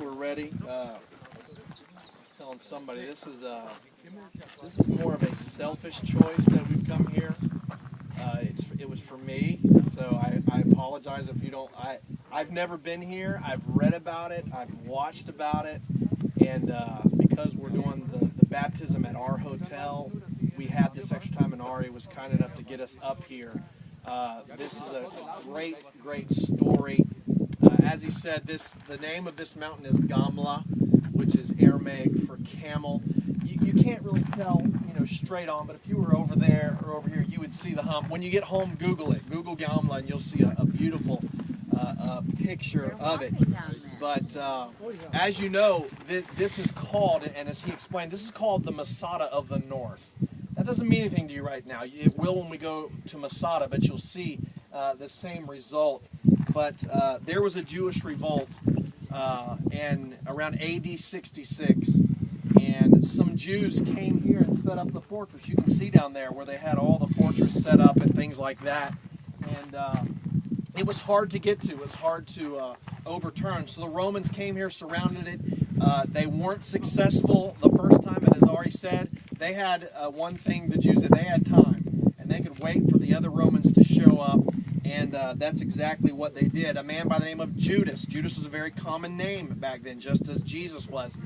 we're ready. I was telling somebody this is more of a selfish choice that we've come here. It was for me, so I apologize if you don't. I've never been here. I've read about it. I've watched about it, and because we're doing the baptism at our hotel, we had this extra time, and Ari was kind enough to get us up here. This is a great story. As he said, the name of this mountain is Gamla, which is Aramaic for camel. You can't really tell, straight on, but if you were over there or over here, you would see the hump. When you get home, Google it. Google Gamla, and you'll see a beautiful picture of it. But as you know, this is called, and as he explained, this is called the Masada of the North. That doesn't mean anything to you right now. It will when we go to Masada, but you'll see the same result. But there was a Jewish revolt and around AD 66, and some Jews came here and set up the fortress. You can see down there where they had all the fortress set up and things like that. And it was hard to get to. It was hard to overturn. So the Romans came here, surrounded it. They weren't successful the first time, and as Ari said, they had one thing, the Jews, they had time. And they could wait for the other Romans to show up. And that's exactly what they did. A man by the name of Judas. Judas was a very common name back then, just as Jesus was.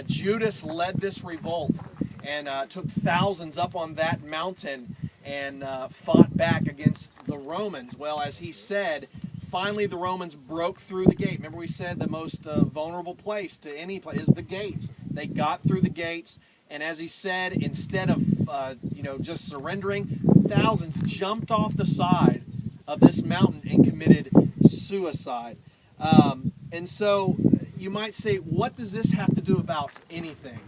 Judas led this revolt and took thousands up on that mountain and fought back against the Romans. Well, as he said, finally the Romans broke through the gate. Remember we said the most vulnerable place to any place is the gates. They got through the gates, and as he said, instead of just surrendering, thousands jumped off the side of this mountain and committed suicide. And so you might say, what does this have to do about anything?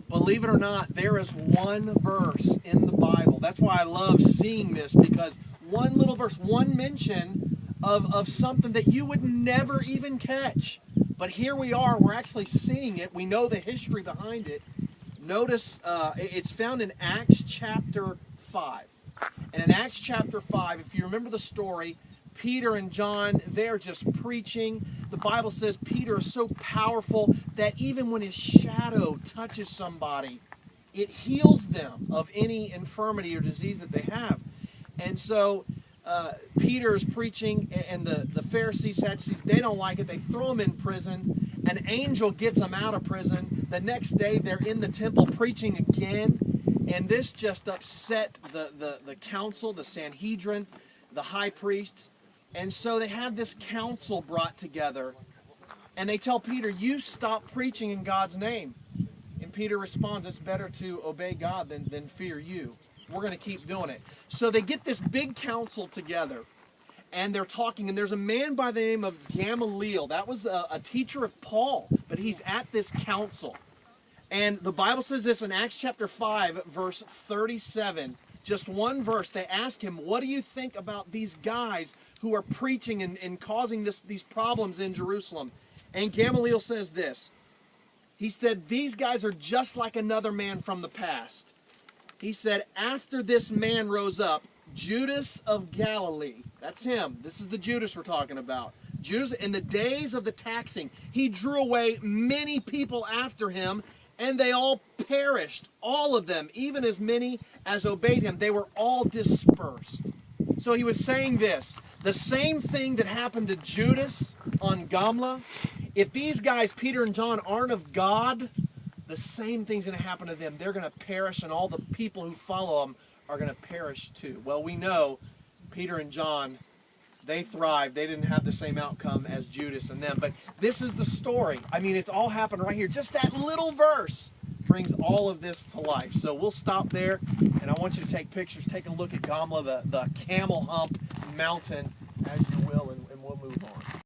Believe it or not, there is one verse in the Bible. That's why I love seeing this, because one little verse, one mention of something that you would never even catch. But here we are, we're actually seeing it. We know the history behind it. Notice it's found in Acts chapter 5. And in Acts chapter 5, if you remember the story, Peter and John, they're just preaching. The Bible says Peter is so powerful that even when his shadow touches somebody, it heals them of any infirmity or disease that they have. And so Peter is preaching, and the Pharisees, Sadducees, they don't like it. They throw him in prison. An angel gets him out of prison. The next day, they're in the temple preaching again. And this just upset the council, the Sanhedrin, the high priests. And so they have this council brought together. And they tell Peter, you stop preaching in God's name. And Peter responds, it's better to obey God than fear you. We're going to keep doing it. So they get this big council together. And they're talking. And there's a man by the name of Gamla. That was a teacher of Paul. But he's at this council. And the Bible says this in Acts chapter 5, verse 37. Just one verse. They ask him, what do you think about these guys who are preaching and causing these problems in Jerusalem? And Gamaliel says this. He said, these guys are just like another man from the past. He said, after this man rose up, Judas of Galilee. That's him. This is the Judas we're talking about. Judas, in the days of the taxing, he drew away many people after him, and they all perished, all of them, even as many as obeyed him. They were all dispersed. So he was saying this, the same thing that happened to Judas on Gamla, if these guys, Peter and John, aren't of God, the same thing's going to happen to them. They're going to perish, and all the people who follow them are going to perish too. Well, we know Peter and John, they thrived. They didn't have the same outcome as Judas and them. But this is the story. I mean, it's all happened right here. Just that little verse brings all of this to life. So we'll stop there, and I want you to take pictures. Take a look at Gamla, the camel hump mountain, as you will, and we'll move on.